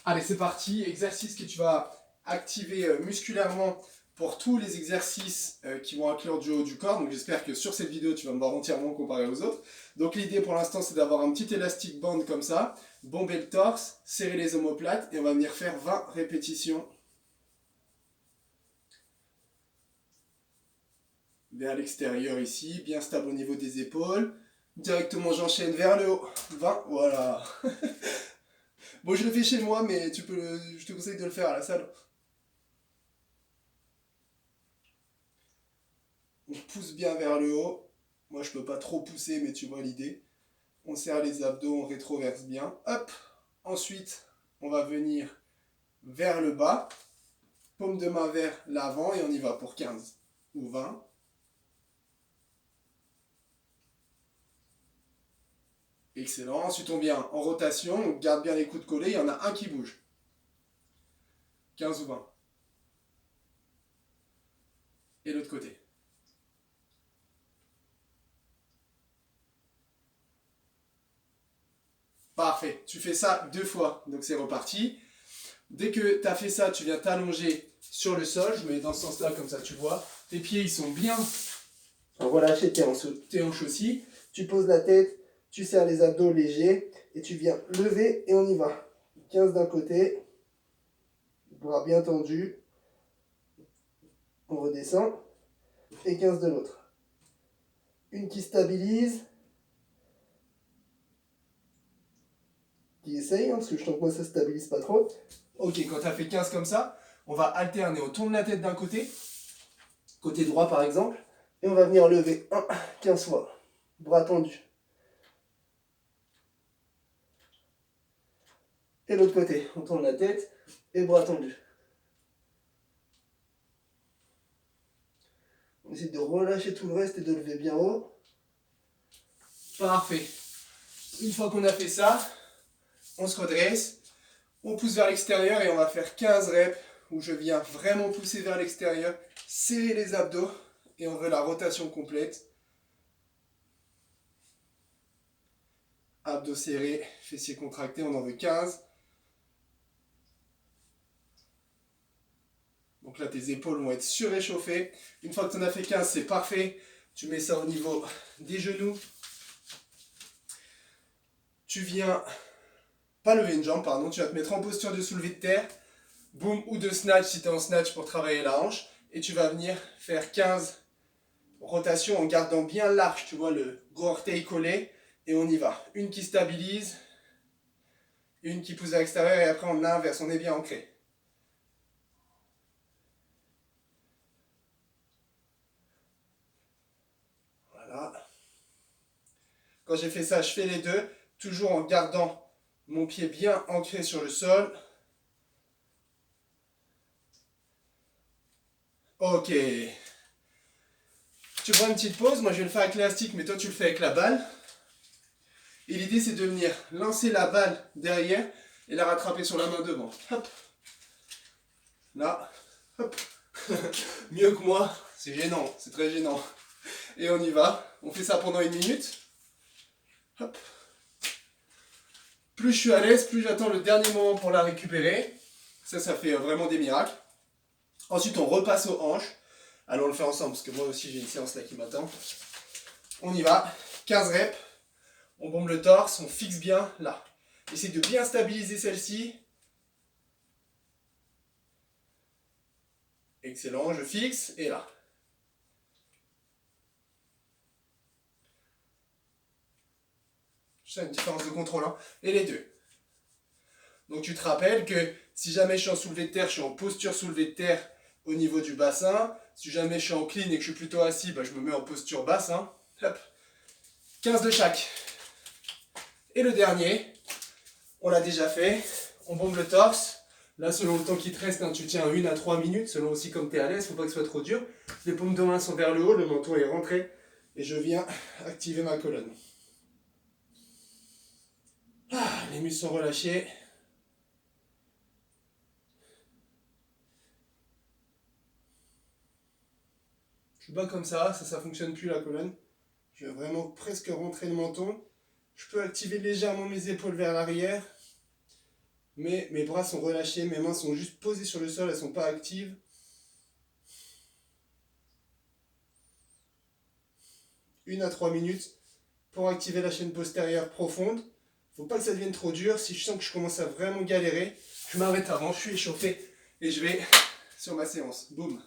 Allez, c'est parti. Exercice que tu vas activer musculairement pour tous les exercices qui vont inclure du haut du corps. Donc j'espère que sur cette vidéo, tu vas me voir entièrement comparé aux autres. Donc l'idée pour l'instant, c'est d'avoir un petit élastique band comme ça, bomber le torse, serrer les omoplates et on va venir faire 20 répétitions vers l'extérieur ici, bien stable au niveau des épaules. Directement, j'enchaîne vers le haut. 20, voilà. Bon, je le fais chez moi, mais je te conseille de le faire à la salle. On pousse bien vers le haut. Moi, je peux pas trop pousser, mais tu vois l'idée. On serre les abdos, on rétroverse bien. Hop. Ensuite, on va venir vers le bas. Paume de main vers l'avant et on y va pour 15 ou 20. Excellent. Ensuite, on vient en rotation. On garde bien les coudes collés. Il y en a un qui bouge. 15 ou 20. Et l'autre côté. Parfait. Tu fais ça 2 fois. Donc, c'est reparti. Dès que tu as fait ça, tu viens t'allonger sur le sol. Je me mets dans ce sens-là, comme ça, tu vois. Tes pieds, ils sont bien relâchés, tes hanches aussi. Tu poses la tête, tu serres les abdos légers et tu viens lever et on y va. 15 d'un côté, bras bien tendus. On redescend et 15 de l'autre. Une qui stabilise. Qui essaye, hein, parce que je sens que moi ça stabilise pas trop. Ok, quand tu as fait 15 comme ça, on va alterner. On tourne la tête d'un côté, côté droit par exemple, et on va venir lever 1, 15 fois. Bras tendus. Et l'autre côté, on tourne la tête et bras tendus. On essaie de relâcher tout le reste et de lever bien haut. Parfait. Une fois qu'on a fait ça, on se redresse, on pousse vers l'extérieur et on va faire 15 reps où je viens vraiment pousser vers l'extérieur, serrer les abdos et on veut la rotation complète. Abdos serrés, fessiers contractés, on en veut 15. Donc là, tes épaules vont être suréchauffées. Une fois que tu en as fait 15, c'est parfait. Tu mets ça au niveau des genoux. Tu viens, pas lever une jambe, pardon, tu vas te mettre en posture de soulevé de terre. Boom, ou de snatch si tu es en snatch pour travailler la hanche. Et tu vas venir faire 15 rotations en gardant bien large, tu vois, le gros orteil collé. Et on y va. Une qui stabilise, une qui pousse à l'extérieur et après on inverse, on est bien ancré. Voilà. Quand j'ai fait ça, je fais les deux, toujours en gardant mon pied bien ancré sur le sol. Ok. Tu prends une petite pause, moi je vais le faire avec l'élastique, mais toi tu le fais avec la balle. Et l'idée c'est de venir lancer la balle derrière et la rattraper sur la main devant. Hop. Là. Hop. Mieux que moi, c'est gênant, c'est très gênant. Et on y va. On fait ça pendant 1 minute. Hop. Plus je suis à l'aise, plus j'attends le dernier moment pour la récupérer. Ça fait vraiment des miracles. Ensuite, on repasse aux hanches. Allons le faire ensemble, parce que moi aussi j'ai une séance là qui m'attend. On y va. 15 reps. On bombe le torse, on fixe bien là. Essaye de bien stabiliser celle-ci. Excellent, je fixe et là. Je sens une différence de contrôle, hein. Et les deux. Donc tu te rappelles que si jamais je suis en soulevé de terre, je suis en posture soulevé de terre au niveau du bassin. Si jamais je suis en clean et que je suis plutôt assis, bah, je me mets en posture basse. Hein. Hop. 15 de chaque. Et le dernier, on l'a déjà fait. On bombe le torse. Là, selon le temps qui te reste, hein, tu tiens 1 à 3 minutes, selon aussi comme tu es à l'aise, faut pas que ce soit trop dur. Les paumes de main sont vers le haut, le menton est rentré. Et je viens activer ma colonne. Ah, les muscles sont relâchés. Je bats comme ça fonctionne plus la colonne. Je vais vraiment presque rentrer le menton. Je peux activer légèrement mes épaules vers l'arrière. mais mes bras sont relâchés, mes mains sont juste posées sur le sol, elles ne sont pas actives. Une à 3 minutes pour activer la chaîne postérieure profonde. Faut pas que ça devienne trop dur. Si je sens que je commence à vraiment galérer, je m'arrête avant, je suis échauffé et je vais sur ma séance. Boum.